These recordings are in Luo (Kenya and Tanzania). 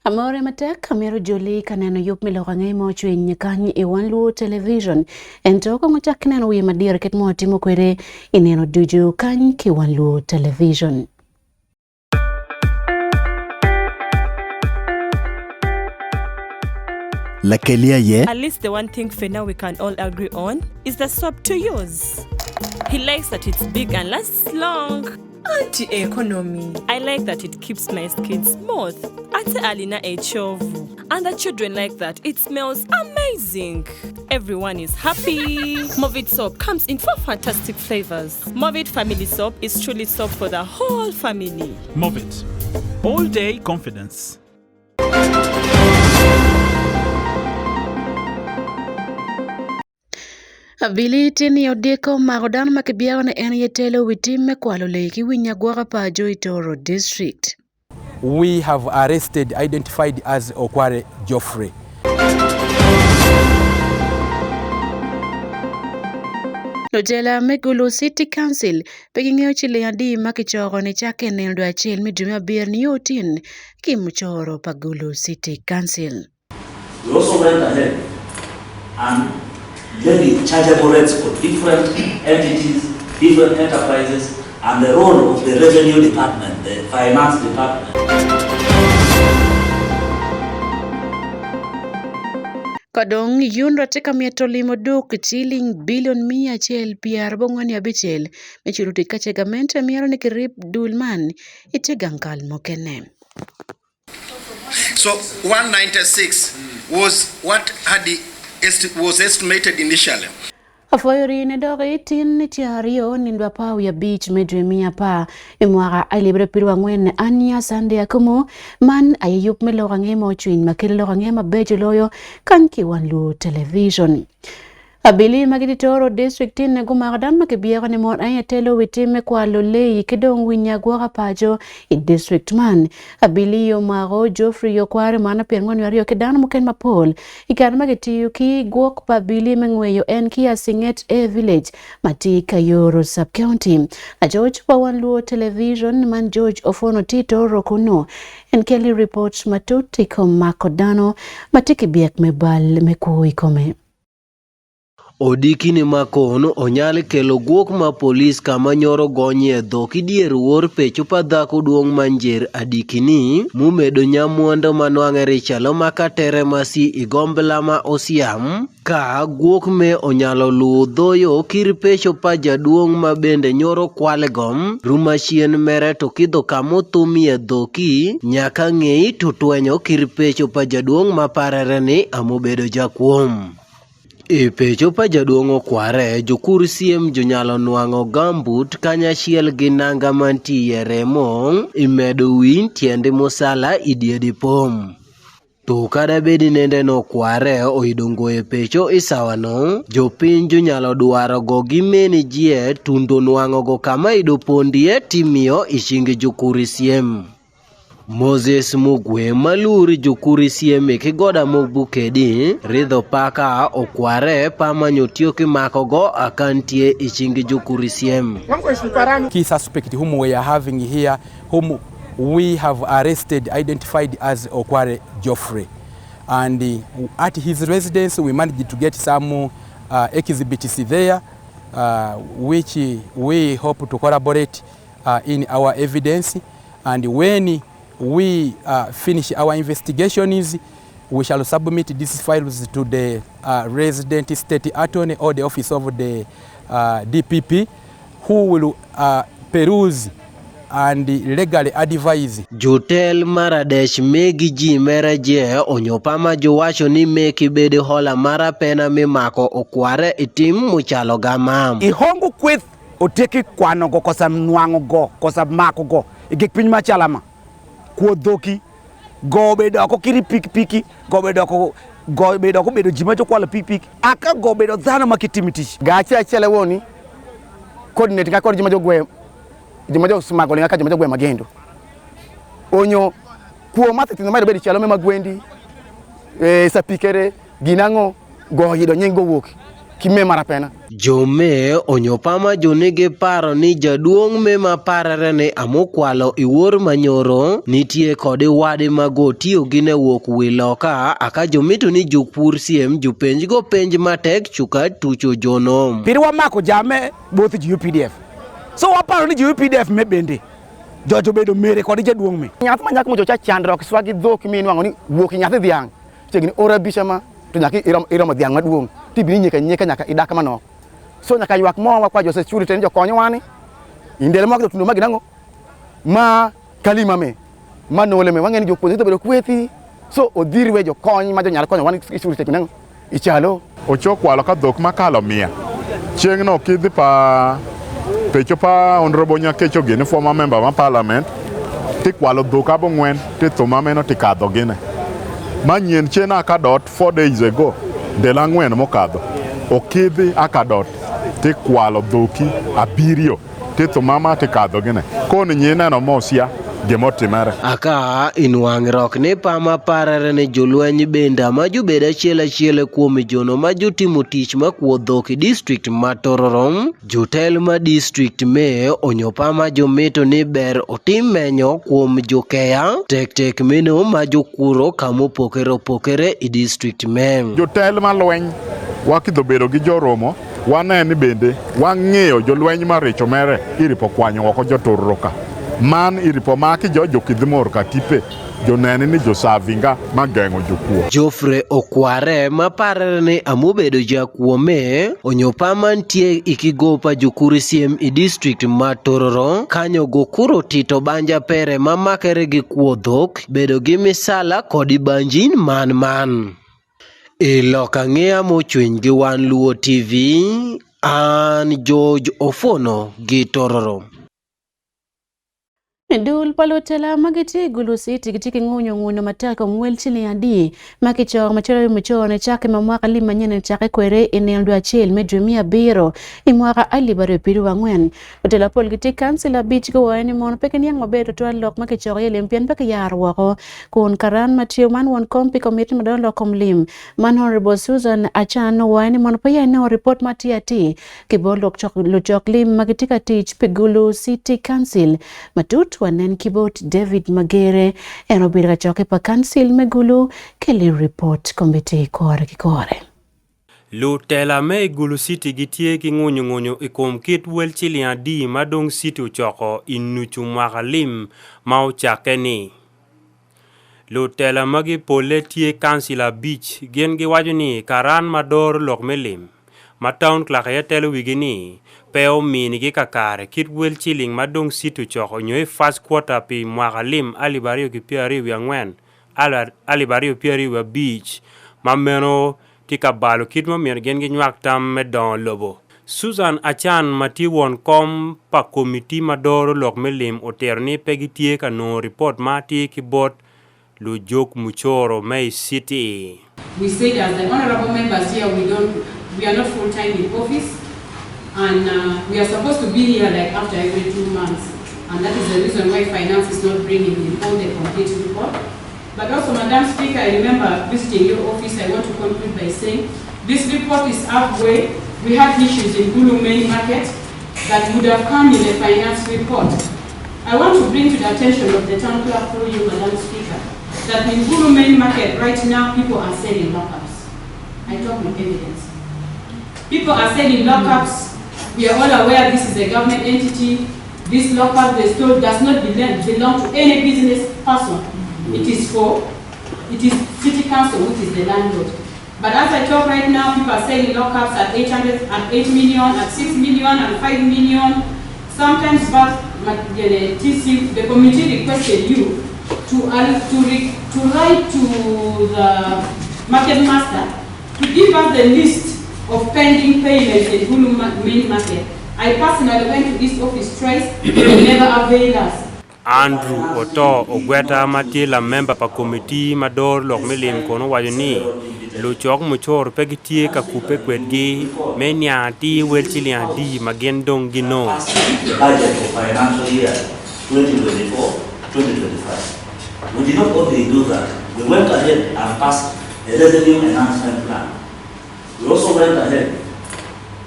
Amore matek kamero joli kaneno yup miloka ng'e mochwe nyikanyi e Wan Luo television. Entoko ngochak neno wiye madier ket mo timo kwere ineno duju kany ki Wan Luo television. At least the one thing for now we can all agree on is the soap to use. He likes that it's big and lasts long. Anti-economy. I like that it keeps my skin smooth. Ate alina echovu. And the children like that. It smells amazing. Everyone is happy. Movit soap comes in 4 fantastic flavors. Movit family soap is truly soap for the whole family. Movit. All day confidence. Ability ni odeko magodan makibiao ne en yetelo witime kwalo leki winya gwara pa Joitoro district. We have arrested, identified as Okware Geoffrey. Lojela Megulu City Council pegingeo chile adi makichoro ne chake nendo achiel midumi abier ni yotin kimuchoro Pagulu City Council. We also went ahead and levied chargeable rates for different entities, different enterprises, and the role of the revenue department, the finance department. Kadong yun rateka mieto limo duk chiling bilion 145 mechuruti kachegamente miaro ni kirip dulman itigankal mokene. So 196 was what was estimated initially. Afoyori ne doge tin tiario nindwa pau ya beach medremia pa imwara alibre pirwa ngwen anya sande Akumu man ayup melo nge mo chuin makelo nge mabejo loyo kanki Wan Luo television. Abili Magiditoro district ne gumagadan makibiya ne mon ay telo witime kwa lolei kidong winya gwa pajo I district man. Abili yo mago Geoffrey yo kware mana pengon yari kedan muken mapol ikan magitiyo ki gwok pa bili mengweyo en kia singet e village mati Kayoro sub county. A George pa Wan Luo television man George Ofono Tito Rokuno en Kelly reports matuti kom makodano matiki biek mebal mekui kome. Odiki ni makono onyal kelo guok ma polis kama nyoro gonye dhoki dier wor pecho pa dhako duong manjer adikini mumedo nyamuondo manwang'e chalo makatere masi igombla ma osiam ka guok me onyalo luwo dhoyo kir pecho pa jaduong ma bende nyoro kwalegom rumachien mere to kidho kamothumie dhoki nyaka ng'ei to twenyo kir pecho pa jaduong ma parere ni amobedo jakuom. E pecho pa jaduong' Okware jokur siem jonyalo nwang'o gambut kanyachiel gi nanga mantie remo imedo win tiende mosala idiedi pom. To kada bedi nende no Okware oidongo e pecho isawano jopiny jonyalo dwaro go gi meni jie tundo nwang'o go kama idopondie timio ishingi jokur siem. Moses Mugwe maluri jokuri sieme kigoda mogbukedi ridho paka Okware pamanyo tiyo kimako go akantie ichingi jokuri siem. Key suspect whom we are having here, whom we have arrested, identified as Okware Geoffrey. And at his residence we managed to get some exhibits there, which we hope to corroborate in our evidence. And when we finish our investigations, we shall submit these files to the resident state attorney or the office of the DPP, who will peruse and legally advise. Jotel Maradesh megi ji meraje onyopama jowacho ni meki bede hola mara pena mimako Okware itim muchalo gamam. Ihongu kwith oteki kwano go kosa mnwango go kosa mako go igik piny machalama kuodhoki gobedo ko kiri piki gobedo ko bedo jimacho kwalo piki aka gobedo dhano makitimitish gachi achele woni coordinate ka jimacho gwe jimacho smagole ngaka jimacho gwe magendo onyo kuo mathetino maido bedi chalo me magwendi sapikere ginango go yido nyengo wuok kime marapena. Jome onyopama jonege paro ni jaduong' me maparare ne amokwalo iwor manyoro nitie kode wade mago tiyo gine wok wiloka aka jomito ni jopur siem jopenj go penj matek chuka tucho jonom. Pirwa mako jame both UPDF. So waparo ni UPDF me bende. Jojo bedo mere kode jaduong' me. Nyath manyak mo jocha chandro kiswagi dhok min wango ni wuok nyathi dhiang. Chegni ora bishama to nyaki iromo dhiang' maduong'. Tibini nyeka nyaka idaka manok. So nyaka ywak mo kwa Jose Churi ten jo konyo wani indele mo tuno maginango ma kalima me manole me wangeni jo pozito bedo kweti so odhirwe jo konyo ma jo nyal konyo wani Churi ten nango ichalo ochokwalo ka dhok makalo 100 chieng' no kidhi pa pecho pa onrobo nyakecho gini former member ma parliament tikwalo dhok abo 4 tithuma meno tikadho gine manyien chena akadot 4 days ago ndela 4 mokadho okidhi akadot tikwalo dhoki 7 tithumama tikadho gine koni nyineno mosia gimotimere aka inwang'rok ni pama parare ne jolweny benda ma jobed achiel kuom jono ma jotimo tich makuo dhok district ma Tororom jotel ma district me onyopama jomito ni ber otim menyo kuom jokeya tek meno ma jokuro kamopokere i district me jotel malweny wakidho bedo gi joromo waneni bende wang'eyo jolweny maricho mere iripo kwanyo oko joturruka man iripo maki jokidhimor ka tipe joneni ni josavinga mageng'o jokuo. Jofre Okware maparare ni amobedo jakuome onyopama ntie ikigopa jokuri siem i district ma Tororo kanyo gokuro tito banja pere mamakere gi kuo dhok bedo gi misala kodi banjin man. Iloka ng'ea mochwiny gi Wan Luo TV, an George Ofono gi Tororo. Dul palotela magiti gulusiti kitiki ng'unyo matako mwel chini adi makichok machoro mchone chake mamwaka lima nyene chake kwere eneo dwa chil medrumia biro imwaka alibare piru wangwen otela pol kitiki kansila beach go wani mono peke niyang mabedo tuwa lok makichok yele mpian peke yaro wako kun karan matio man wan kompi komiti madon lokom lim man honorable Susan Achan wani mono paya no report matiati kibo luchok lim magitika teach pigulu city council matut wanen kibot David Magere enobira choke pa council megulu keli report komite kore. Lutela me Gulu City gitie ki ng'unyo ikom kit wel chilian di madong city uchoko inuchu mwakalim ma uchake ni. Lutela magi pole tie council beach gen gi wajo ni karan mador lok melim. Ma town clerk ya telo wigini peo mini gi kakare kit wel chilling madong city uchoko nyoe first quarter pi mwakalim alibario ki piari wi angwen alibario piari wi beach mameno tika balo kit mo mer gen gi nyak tam medon lobo. Susan Achan mati won kom pa komiti madoro lok melim oterni pegitie ka no report mati ki bot lu jok muchoro May City. We said as the honorable members here, we are not full-time in office, and we are supposed to be here like after every 2 months, and that is the reason why finance is not bringing in all the complete report. But also, Madam Speaker, I remember visiting your office. I want to conclude by saying this report is halfway. We had issues in Gulu main market that would have come in the finance report. I want to bring to the attention of the town clerk through you, Madam Speaker, that in Gulu main market right now, people are selling lockups. I talk with evidence. People are selling lockups. We are all aware this is a government entity. This lockup they stole does not belong to any business person. It is city council, which is the landlord. But as I talk right now, people are selling lockups at 800, at 8 million, at 6 million, and 5 million. Sometimes, but the committee requested you to write to the market master to give us the list of pending payments in Gulu main market. I personally went to this office twice, they never availed us. Andrew Oto Ogweta Matila member pa committee mador lok melim kono wajoni lo chok muchor pegitie ka kupe kwetgi menya ti wel chilian di magendong gino. The budget for financial year 2024-2025. We did not only do that, we went ahead and passed a revenue enhancement plan. We also went ahead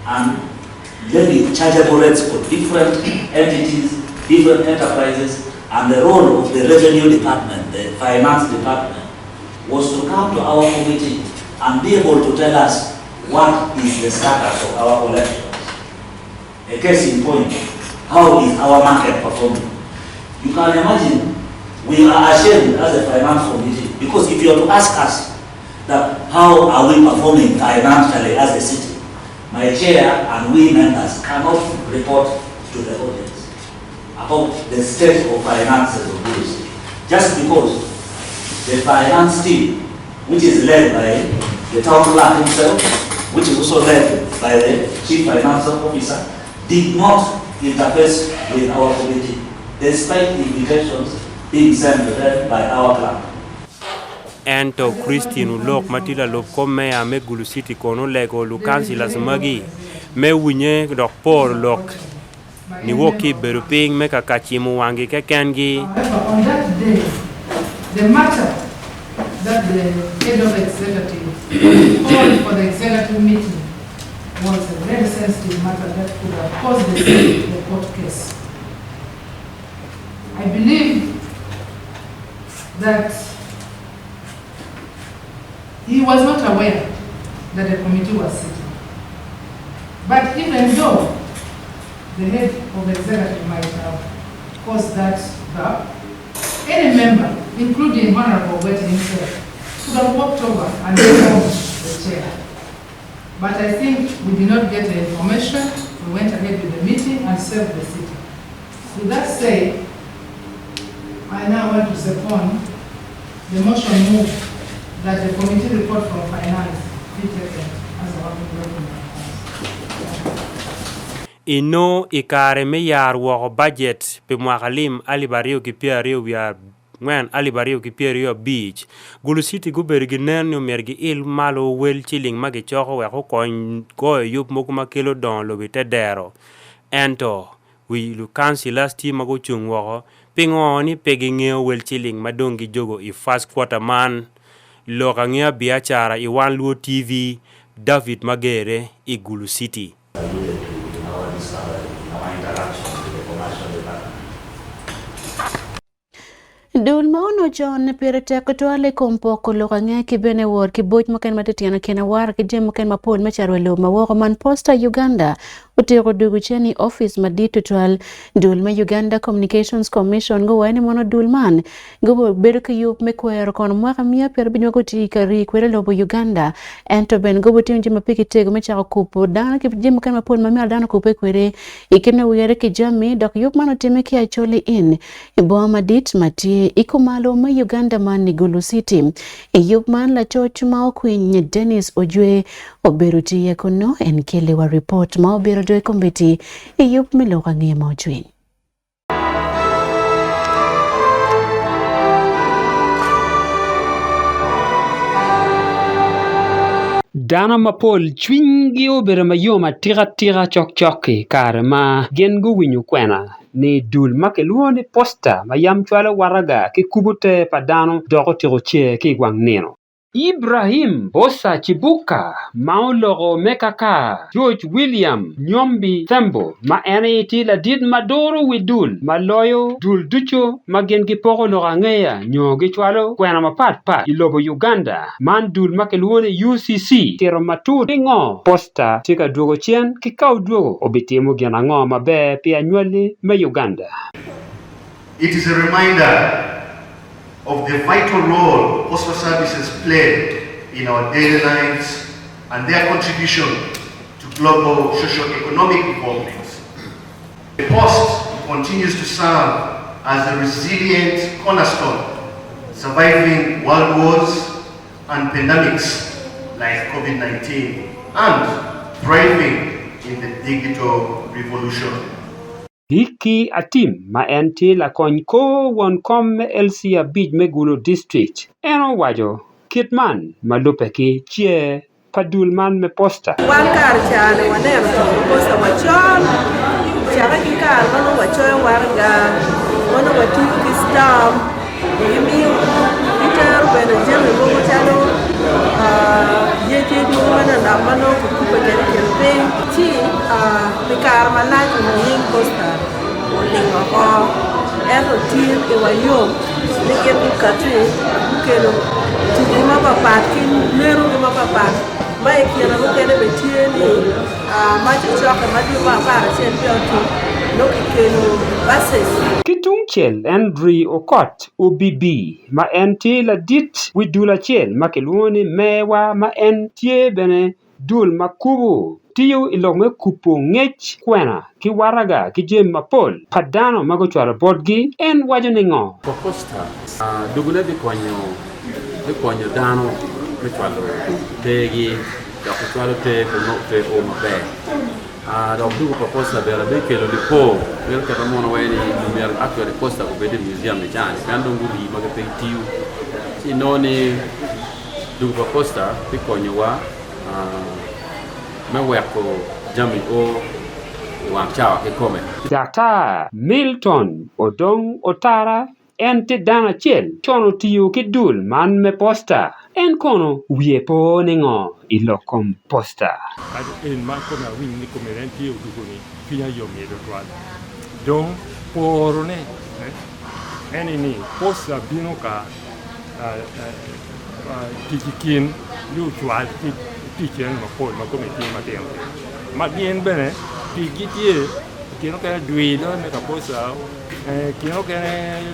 and levy chargeable rates for different entities, different enterprises, and the role of the revenue department, the finance department, was to come to our committee and be able to tell us what is the status of our collections. A case in point, how is our market performing? You can imagine, we are ashamed as a finance committee, because if you are to ask us that how are we performing financially as a city, my chair and we members cannot report to the audience about the state of finances of the city, just because the finance team, which is led by the town clerk himself, which is also led by the chief financial officer, did not interface with our committee, despite invitations being sent to them by our clerk. Ento Christine Ulok matila lopko me ame Gulu City kono lego lukansi lasmagi me winye dok por lok ni woki beruping me kakachimu wangi kekengi. However, on that day, the matter that the head of executive called for the executive meeting was a very sensitive matter that could have caused the court case. I believe that he was not aware that the committee was sitting. But even though the head of the executive might have caused that gap, any member, including Honorable Wetty himself, could have walked over and informed the chair. But I think we did not get the information. We went ahead with the meeting and served the city. With that said, I now want to second the motion moved that the committee report from finance be taken as a working document. Ino ikare me yar wo budget pe mwakalim alibario kipiario ya ngwen alibario kipiario beach Gulu City guberginen no mergi il malo wel chilling magi choko we ko yup mokuma kilo don lo bitedero ento we lu councilors team mago chungwo pingoni peginge wel chilling madongi jogo i first quarter man lokangia biachara i Wan Luo TV David Magere i Gulu City. Dul maono John pirete kutwale kompoko lokanga kibene war kiboj moken matetiana kena war kijem moken mapol macharo lo mawoko man posta Uganda utero dugu cheni office madito twal dul ma Uganda Communications Commission go wani mono dul man go bedo kayup mekwero kono mwaka mia per binyo kuti kari kwere lobo Uganda ento ben go buti njima piki tego mecharo kupo dana kijem moken mapol mamia dana kupe kwere ikene uyere kijami dok yup mano time kia choli in ibo madit mati iko malo ma Uganda man ni Gulu City yup man la chochu mao kwenye Dennis Ojwe oberuti ya kono enkele wa report mao beru doe kombeti yup miloka nge mao jwin. Dana mapol chwingi obere mayoma tira chok kare ma gengu winyu kwena ni dul makeluone posta mayam chwala waraga ke kubute padano doko tiro che ke gwang neno. Ibrahim Bosa Chibuka, Mauloro Mekaka, George William, Nyombi Thembo, ma ene la did madoro widul, ma loyo, dul ducho, ma gengi poro lorangea, nyogi chwalo, kwena mapat ilobo Uganda, man dul makeluone UCC, tero matu ingo, posta, tika duogo chien, kikau duogo, obitimu gianango mabe, pia nywele, me Uganda. It is a reminder of the vital role postal services play in our daily lives and their contribution to global socio-economic development. The post continues to serve as a resilient cornerstone, surviving world wars and pandemics like COVID-19 and thriving in the digital revolution. Hiki atim ma enti la kony ko won kom Elsia Beach Megulu District. Eno wajo kitman malupe ki chie padul man me posta. Wan kar chane wanem to posta wachon. Chaka ki kar wano wachon warga. Wano watiu ki stamp. Yimi Peter weno jeme mogo chano. Yeti mwana na mano kukupa kere kere ti pikar malaj mo yin posta lingo ko ero tin e wayo ni ke bukatu kelo ti ma papa kin meru ma papa mai kira ko kede betie ni ma ti choka ma di ma para chen piotu no kelo bases Kitung chel Andri Okot Obibi ma en ti la dit widula chel ma kelwoni mewa ma en tie bene dul makubu tiyo ilome kupo ngech kwena ki waraga ki jem mapol padano mago chwalo bodgi en wajo ningo Proposta dugule di konyo dano mi chwalo tegi da ko chwalo te ko no te o mabe da dugu proposta bera be kelo li po bel ka mono weni mer actually posta ko bede museum ne chani kando nguri maga pe tiu si noni dugu proposta ti konyo wa me weko jami o wang chao ke kome Dr. Milton Odong Otara en te dana chel chono tiyo ki dul man me posta en kono wie po ningo ilo komposta en ma ko na win ni ko meren tiyo dugo ni pinya yo mi do twal don poro ne eni ni posta bino ka tikikin yu twal tiken ma ko me tin ma tem ma bien bene tikitie kino ka dui do ne ka posta kino ka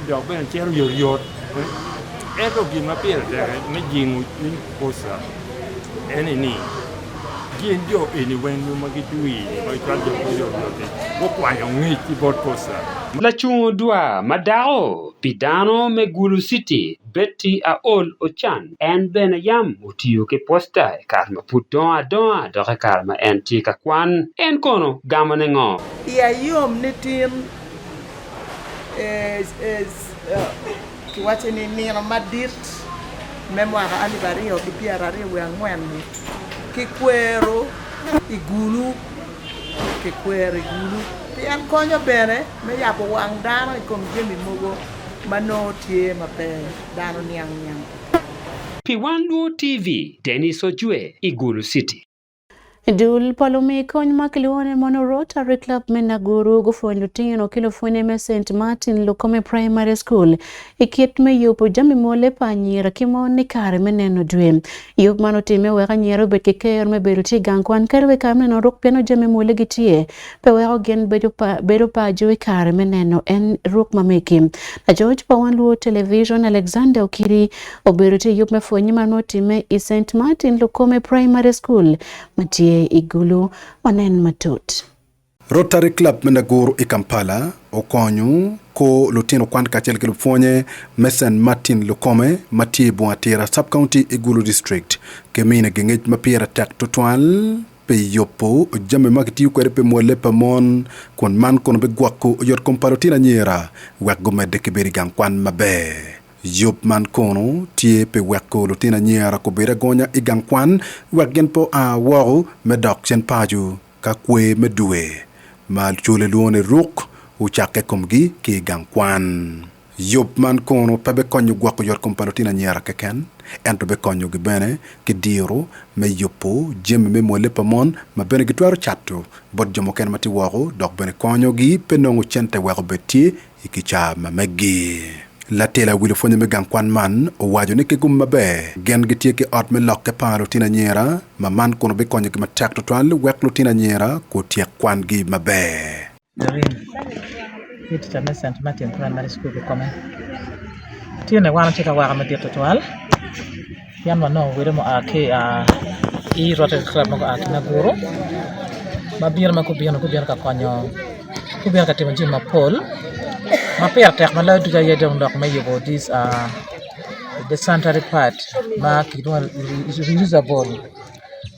do ben chero yo eto gima piel ne jingu ni posta eni ni gin jo eni wenu magitui ba kwajo yo ko kwa yo ngi ti bot posta la chudwa madao pidano megulu city Betty Aol Ochan en bene yam utiyo ke posta karma puton adon do karma en tika kwan en kono gamane ngo ya yom ni tin kiwache ni nino madit memoire anibario ki piara rewe angwen kikwero igulu pian konyo bene me yabo wang dano ikom jemi mogo mano tie mabe dano nyang Pi Wan Luo TV Dennis Ojue Igulu City Dul palome kony makilwane mono Rotary Club menaguru gufonyo tino kilo fune me St. Martin Lukome Primary School ikiet me yupo jami mole pa nyira kimo ni kare meneno dwe yup mano time weka nyero bet kekeyor me beru ti gangkwan karwe kamne no ruk piano jami mole gitie pe weko gen beru pa jwe kare meneno en ruk mameki na George pa Wan Luo Television Alexander Okiri oberu ti yup me fonyi mano time i St. Martin Lukome Primary School matie igulu wanen matut Rotary Club menaguru i Kampala okonyu ko lutino kwan kachel kilufonye Mesen Martin Lukome matie buatira sub-county igulu district kemine gengej mapiera tak tutwal pe yopo jame makitiyu kwere pe mwole pa mon kon man kono be gwako yor komparotina nyera wak mede kiberi gang kwan mabe Yup man kono tie pe weko lutina nyera ko bera gonya igang kwan wagen po a waru medok chen paju ka kwe medue mal chule luone ruk u chake komgi ki gang kwan Yup man kono pebe konyo gwako yor kompanotina nyera keken ento be konyo gibene ki diro me yupo jeme me mwole pa mon ma bene gitwaro chatu bod jomo ken mati waru dok bene konyo gi penongu chente wako betie ikicha mamegi La tela wilo fonye me gang kwan man o wajo ne ke gum mabe gen gitie ke ot me lokke paro tina nyera ma man kono be konye ke matak to twan wek lo tina nyera ko tie kwan gi mabe It ta St. Martin Primary School ko come tiene wana chika waka me dir to twal yan no wire mo ake I Rotary Club mo akina guru mabir ma ko biyan ka konyo ko biyan ka timo jima Paul ma per tek ma la duja yedom ndok ma yebo this the sanitary part ma kidwa reusable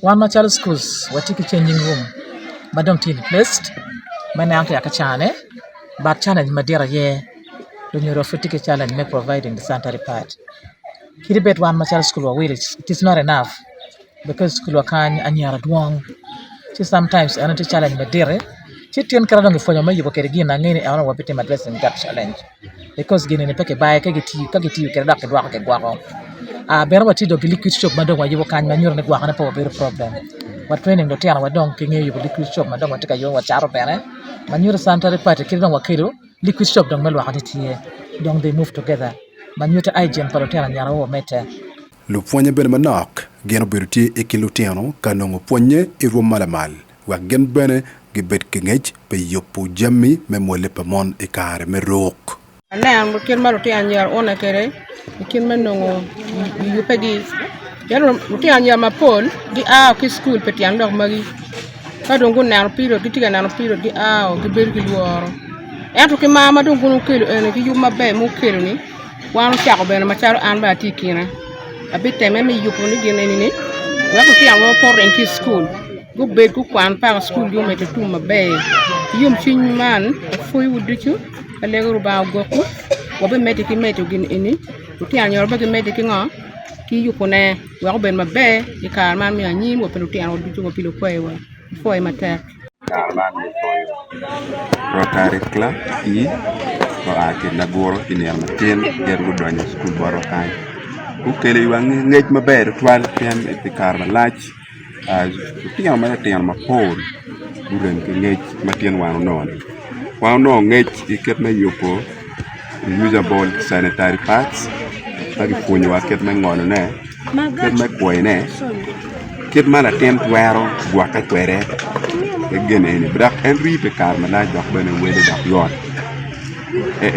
one material schools watiki changing room madam tin placed mane anke akachane but challenge madera ye the neurophytic challenge me providing the sanitary part kiribet one material school wa will it is not enough because school kan anyara duong sometimes another challenge madera Chitian karano ngifonyo mayi bo keregi na ngene ana wapite addressing that challenge because gine ne peke bae ka giti kere dak dwa ko bero wati do liquid shop mando wajibo kan manure ne gwa kana po very problem wa training do tiana wa dong kinge yu liquid shop ma dong wa tika yo wa charo bene manure sanitary party kidong wa kiro liquid shop dong melwa hati tie dong they move together manure hygiene paro tiana nyara wo mete lu puonye bene manok geno biruti ikilutiano kanongo puonye iru malamal wa gen bene gibet kingej pe yopu jammi memole pamon ikare merok Nan mukin maruti anyar ona kere mukin menongo yupegi yaro muti anyar mapol di a ki school peti andok magi kadongo nan piro gitiga nan piro di a o gibergi luoro eto ki mama dongo kelo ene ki yuma be mu kelo ni wan chako bene macharo an ba tikina abite me mi yupo ni gene ni wa ko tian wo por en ki school go be ku kwan pa school yo mete tuma be yum chin man foi wudichu alego ba goku wo be mete ki mete gin ini ku tian yor ba ki mete ki ngo ki yupo ne wa ko ben ma be ni kar man mi anyi wo pe tian wo duchu ko pilo foi wa foi mata Karman Rotary Club I ake nagoro kinel matin gergo donyo school baro kai ukele wang ngej maber twal pian e karma lach tiang ma tiang ma pol duren ke ngej matien wano no ngej iket na yopo usable sanitary pads tagi punyo aket na ngono ne ket na koine ket mala ten twero gwaka twere gene ni brak enri pe karma lach dok bene wede dok yon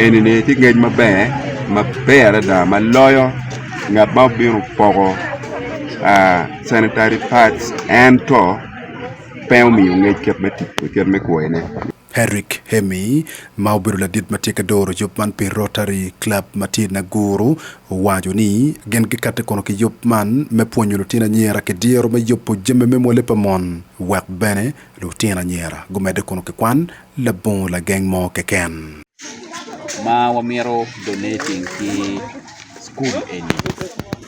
eni ne ti ngej maber da maloyo ngat ma biro pogo sanitary pads and to pemi ngej ket me koine Henrik Hemi maubiru la dit matika doro jopman pe Rotary Club matina guru wajo ni gen gikate kono ki jopman me ponyo lutina nyera ke diero me yopo jeme me mole pamon wak bene lutina nyera gumede kono ke kwan la bon la gang mo ke ken ma wamiro donating ki school eni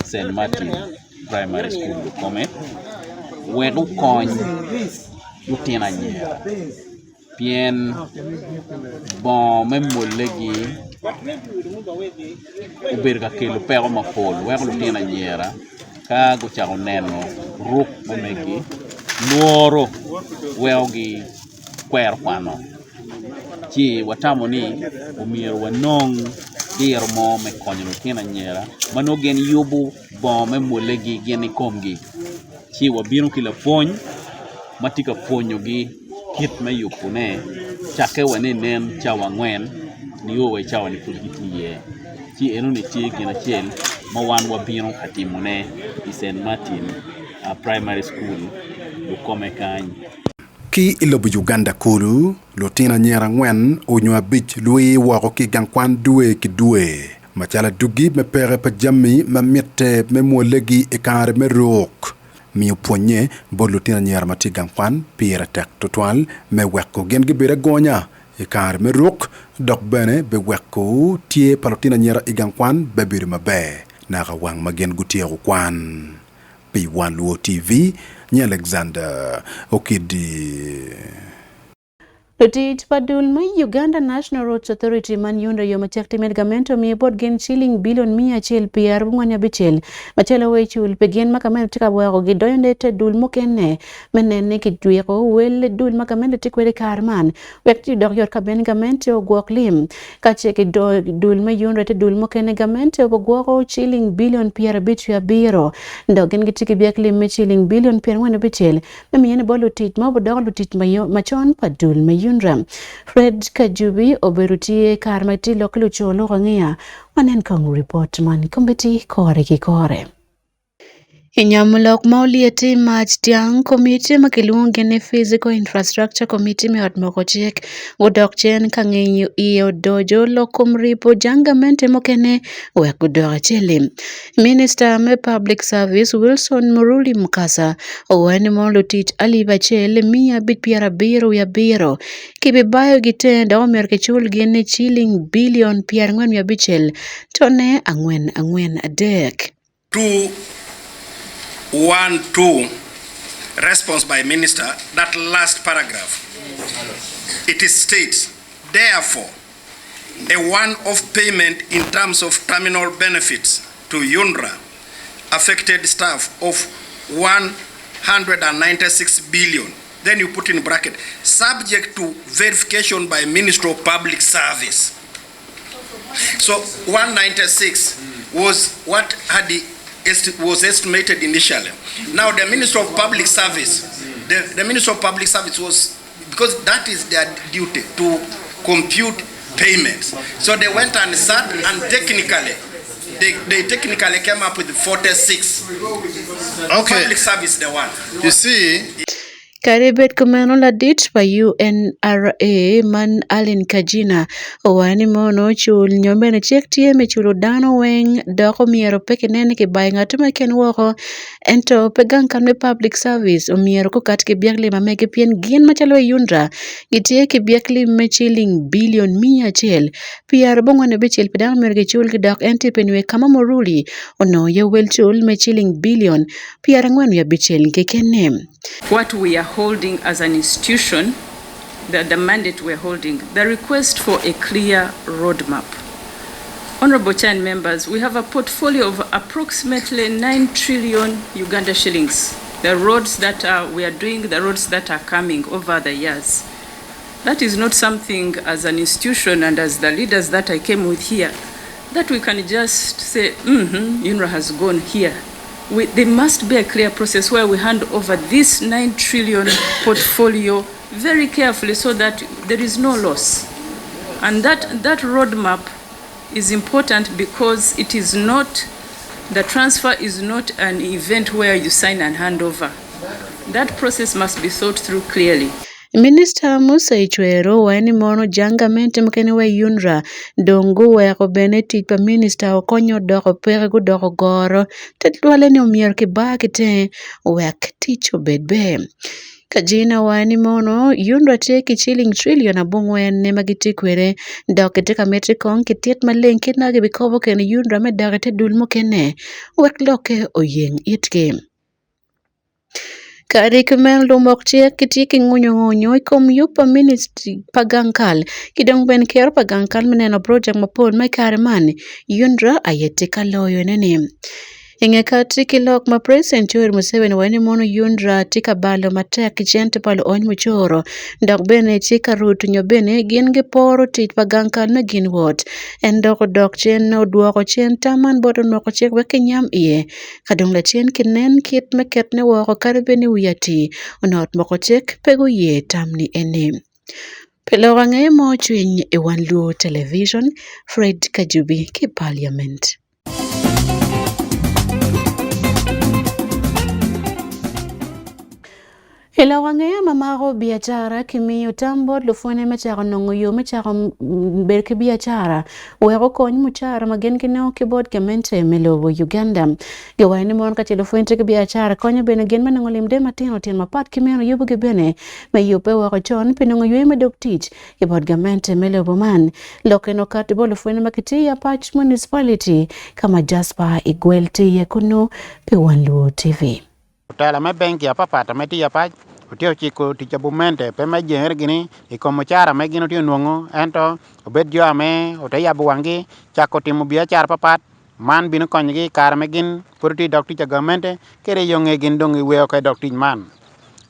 St. Martin Primary School Lukome wedu kony lutina nyera pien bon même molegi uberga kelo pero mapol weko lutina nyera ka go chako neno ruk momegi luoro weogi kwer kwano chi watamo ni umiero wanong diero mo me konyo lutina nyera mano gen yubu bon même molegi geni komgi chi wabino kila pony matika ponyogi kit me yupune chake wane nen chawa ngwen ni owe chawa ni kulgitiye chi eno ni chi gina chel ma wan wabino katimune i St. Martin Primary School Lukome kany ki ilobu Uganda kulu lutina nyera ngwen unywa bich lui wako ki gankwan duwe ki duwe machala dugi me pere pa jammi ma miete me mwolegi ikare me rook mi uponye bo lutina nyera mati gankwan pira tek tutwal me weko gen gibire gonya ikare me rook dok bene be weko tie palotina nyera igankwan bebiri mabe naka wang magen gutia kwan pi Wan Luo TV ni Alexander Okidi Lutit padul mai Uganda National Roads Authority man yunda yo machakti medgamento mi bod gen shilling billion mia chel PR bunganya bichel machela wechul pegen makamen tika bwago gidoyonde te dul mokenne menene kidweko wel dul makamen tikwele karman wekti dog yor kaben gamente o gwoklim kache dul mai yunda te dul mokenne gamente o gwoko shilling billion PR bichu ya biro dogen gitiki biakli me shilling billion PR wana bichel memi yene bolu tit mo bodog lutit mayo machon padul mai Yunram Fred Kajubi oberutie karmati loklu cholo ngania wanen kong report man kombeti kore ki kore Inyamulok maulieti match tiang committee makilunge ne physical infrastructure committee me atmoko chek udok chen kangenyu iyo dojo lokum ripo jangamente mokene wekudok chele Minister me public service Wilson Muruli Mukasa oweni molutit aliba chele mia bit piara biro ya biro kibibayo gitenda omerke chul gene shilling billion piara ngwen ya bichel tone angwen adek 212 response by minister, that last paragraph, it states, therefore, a one-off payment in terms of terminal benefits to UNRWA affected staff of 196 billion. Then you put in bracket, subject to verification by Ministry of Public Service. So 196 was what was estimated initially. Now the Ministry of Public Service, the Ministry of Public Service was, because that is their duty to compute payments. So they went and sat and technically came up with 46. Okay. Public Service the one. You see, Karibet kumeno la dit pa UNRA man Alin Kajina wani mono chul nyombe na chek tie me chulo dano weng doko miero peke nene ke bai ngatume ken woko ento pegang kan me public service o miero ko kat ke biakli ma meke pien gien machalo yundra gitie ke biakli me chilling billion 100 piar bongo ne bichil pedang merge chul ke dok enti penwe kama moruli ono ye wel chul me chilling billion piar ngwen ya bichil ke kenem. What we are holding as an institution, the mandate we're holding, the request for a clear roadmap. Honorable Chair and members, we have a portfolio of approximately 9 trillion Uganda shillings. The roads that we are doing, the roads that are coming over the years. That is not something as an institution and as the leaders that I came with here, that we can just say, UNRWA has gone here. There must be a clear process where we hand over this 9 trillion portfolio very carefully so that there is no loss. And that roadmap is important because it is not, the transfer is not an event where you sign and hand over. That process must be thought through clearly. Minister Musa Ichwero wani mono janga mente mkene we yunra dongu weko beneti pa minister okonyo doko pere gu doko goro tetwale ni umier kibaki te wek ticho bedbe. Kajina wani mono yunra teki chilling trillion abungwen ne magitikwere doke teka metrikon kitiet malenki nage bikobo kene yunra me dagete dulmo kene wek loke oyeng itke. Kari kumel lumoktia kitiki ngunyo ikom yupa ministry pagankal kidong ben kero pagankal meneno project mapol mai kariman yundra ayetika loyo nene. Inge kati kilok ma present Yoweri Museveni wani mono yundra tika balo matek chente palo on muchoro ndok bene tika rutu nyobene gin gi poro tit pagankal me gin wot dok chen no duoko chen taman bodo noko chek weke nyam iye kadong la chen kinen kit meket ne woko karibeni uyati onot moko chek pego ye tamni ene. Pelo wange mo chwiny e Wan Luo television Fred Kajubi ki parliament. Hela wangea mamaro biashara kimi utambo lufone macharo nongoyo macharo berke biashara wero konyi machara magen kinao keyboard kemente melobo Uganda gewani mon ka telefone ke biashara konyo bene gen manangolimde matino tin mapat kimeno yubu ge bene mayope wero chon pinongo ywe medoktich keyboard kemente melobo man lokeno katbo lufone makiti ya patch municipality kama Jasper Igwelti yekuno pe Wan Luo TV. Utala me benki apa pata me ti apa utio chiko ti chabumente pe me jenger gini ikomo chara me gino ti nuongo ento obed jo ame utaya buwangi chako timu biashara papat man bino konygi kar me gin purti dokti chagamente kere yonge gin dongi weo kai dokti man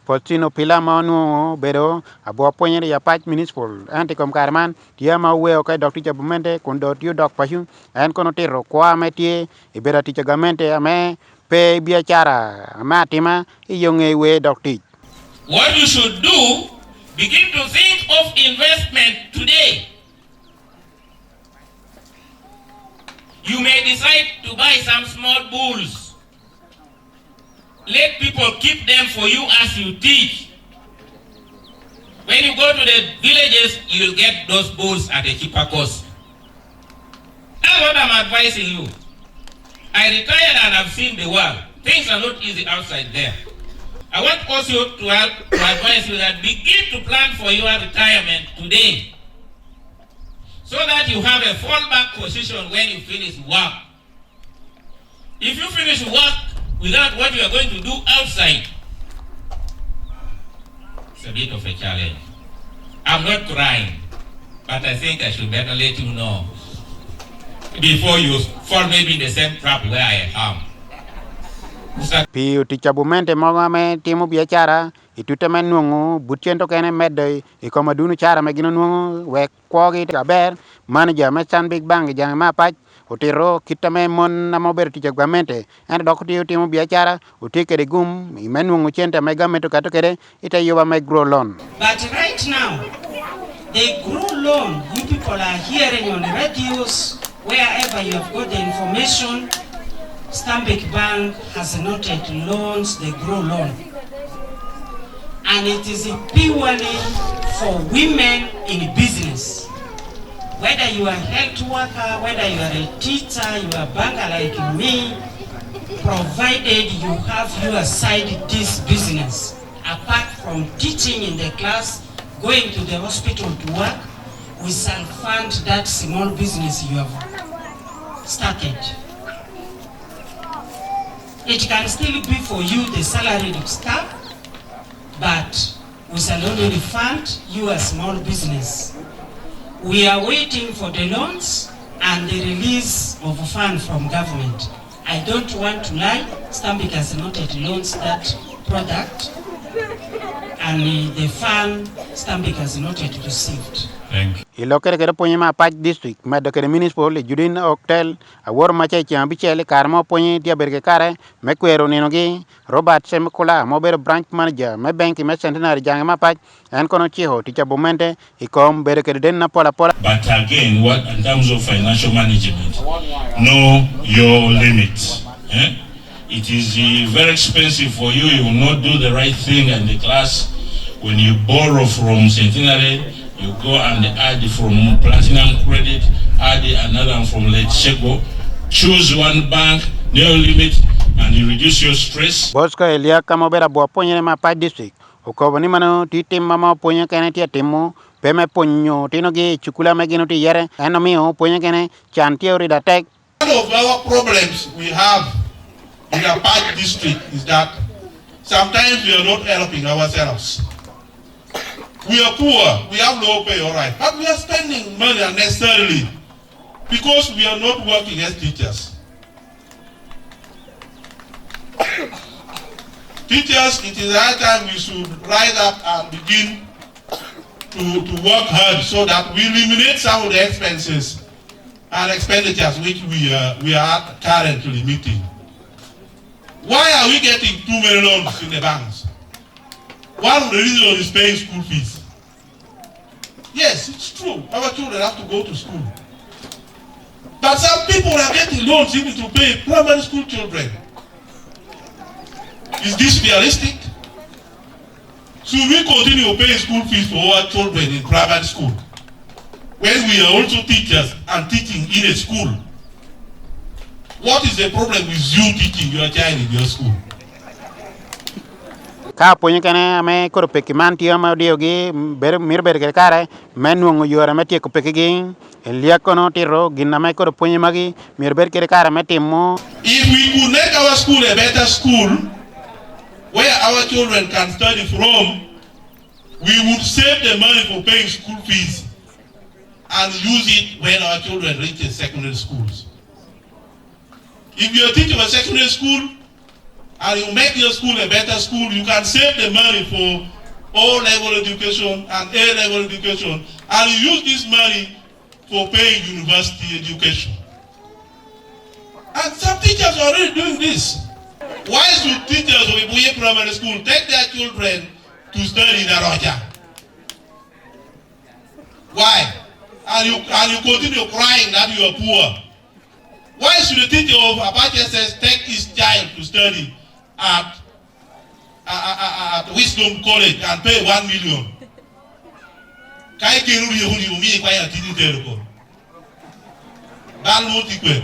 potino pila manu bedo abo poñere ya patch municipal anti kom karman tia ma weo kai dokti chabumente kundo tiu dok pashu en kono tiro kwa metie ibera ti chagamente ame pe biashara matima iyonge we dokti. What you should do, begin to think of investment today. You may decide to buy some small bulls. Let people keep them for you as you teach. When you go to the villages, you will get those bulls at a cheaper cost. That's what I'm advising you. I retired and I've seen the world. Things are not easy outside there. I want also to advise you that begin to plan for your retirement today, so that you have a fallback position when you finish work. If you finish work without what you are going to do outside, it's a bit of a challenge. I'm not crying, but I think I should better let you know before you fall maybe in the same trap where I am. Pi utichabumente moga me timu biashara itute men nungu butiento kene medde e koma dunu chara me gino nungu we kwogi taber manager me Stand Big Bang jang ma pach utiro kitame mon na mober tichagamente en dokti timu biashara utike de gum men nungu chente me gameto kato kede ite yoba me grow loan. But right now the grow loan you people are hearing on the radios wherever you have got the information. Stanbic Bank has noted loans, the grow loan. And it is purely for women in business. Whether you are a health worker, whether you are a teacher, you are a banker like me, provided you have your side this business. Apart from teaching in the class, going to the hospital to work, we shall fund that small business you have started. It can still be for you the salaried staff, but we shall only fund you a small business. We are waiting for the loans and the release of funds from government. I don't want to lie, Stanbic has not yet launched that product, and the fund Stanbic has not yet received. Ilokere kere ponye ma Pach district medde kere municipal le judin hotel awor ma che chambi chele karmo ponye dia berge kare me kwero nino gi Robert Semkola mo ber branch manager me bank me centenary jang ma Pach en kono chiho ticha bumente ikom bere kere den na pola. But again, what in terms of financial management, know your limits. It is very expensive for you. You will not do the right thing in the class. When you borrow from centenary, you go and add from platinum credit, add another one from Let's Shego. Choose one bank, no limit, and you reduce your stress. Bosco Elia kamo bera bo ponye ma Pach district. Uko ni mano ti tim mama ponye kene ti timu peme ponyo tino gi chukula megino ti yere eno mio ponye kene chanti ori da tek. One of our problems we have in the Pach district is that sometimes we are not helping ourselves. We are poor, we have low pay, all right, but we are spending money unnecessarily because we are not working as teachers. Teachers, it is high time we should rise up and begin to work hard so that we eliminate some of the expenses and expenditures which we are currently meeting. Why are we getting too many loans in the banks? One of the reasons is paying school fees. Yes, it's true. Our children have to go to school. But some people are getting loans even to pay primary school children. Is this realistic? Should we continue paying school fees for our children in private school when we are also teachers and teaching in a school? What is the problem with you teaching your child in your school? Ka ponye kene ame koro pekiman tiyo ma dio gi mir ber kare menungo yore metie ko pekigi elia kono tiro ginna me koro ponye magi mir ber kare metimo. If we could make our school a better school where our children can study from, we would save the money for paying school fees and use it when our children reach secondary schools. If you are teaching a secondary school and you make your school a better school, you can save the money for O-level education and A-level education, and you use this money for paying university education. And some teachers are already doing this. Why should teachers of Ibuye Primary School take their children to study in Aroja? Why? And you continue crying that you are poor. Why should the teacher of Apache SS take his child to study at Wisdom College and pay 1 million? Kai kiru yehuni umi kwa ya tini teleko. Bal motikwe.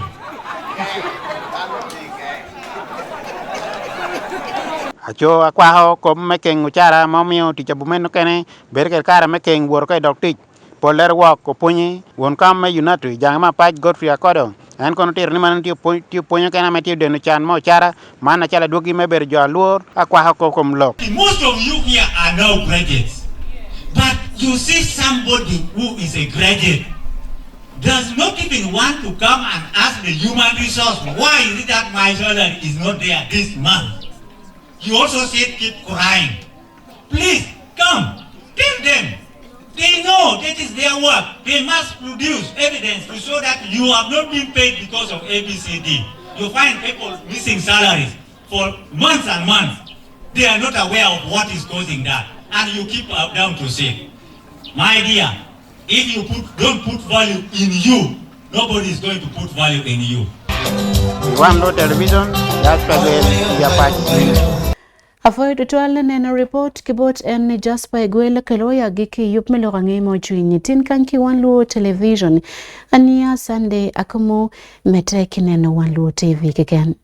Acho akwaho ko mekeng uchara momio ticha bumeno kene berke kara mekeng wor kai doktik poler wok ko punyi won kam me unatu jangma Pach Godfrey Akodo en kono tir ni man ti ponyo kene me ti denu chan mo chara mana chala dogi me ber jo luor akwaho ko kom lok. Most of you here are now graduates, but you see somebody who is a graduate does not even want to come and ask the human resource, why is it that my salary is not there this month? You also said keep crying. Please, come, tell them. They know that is their work. They must produce evidence to show that you have not been paid because of ABCD. You find people missing salaries for months and months. They are not aware of what is causing that. And you keep down to say, my dear, if you don't put value in you, nobody is going to put value in you. Wan Luo television, that's why Avoid tutual neno report kibot en Jasper Gwele Keloya giki yup melorange mo chuini tin kanki Wan Luo television ania Sunday Akumu mete kineno Wan Luo TV again.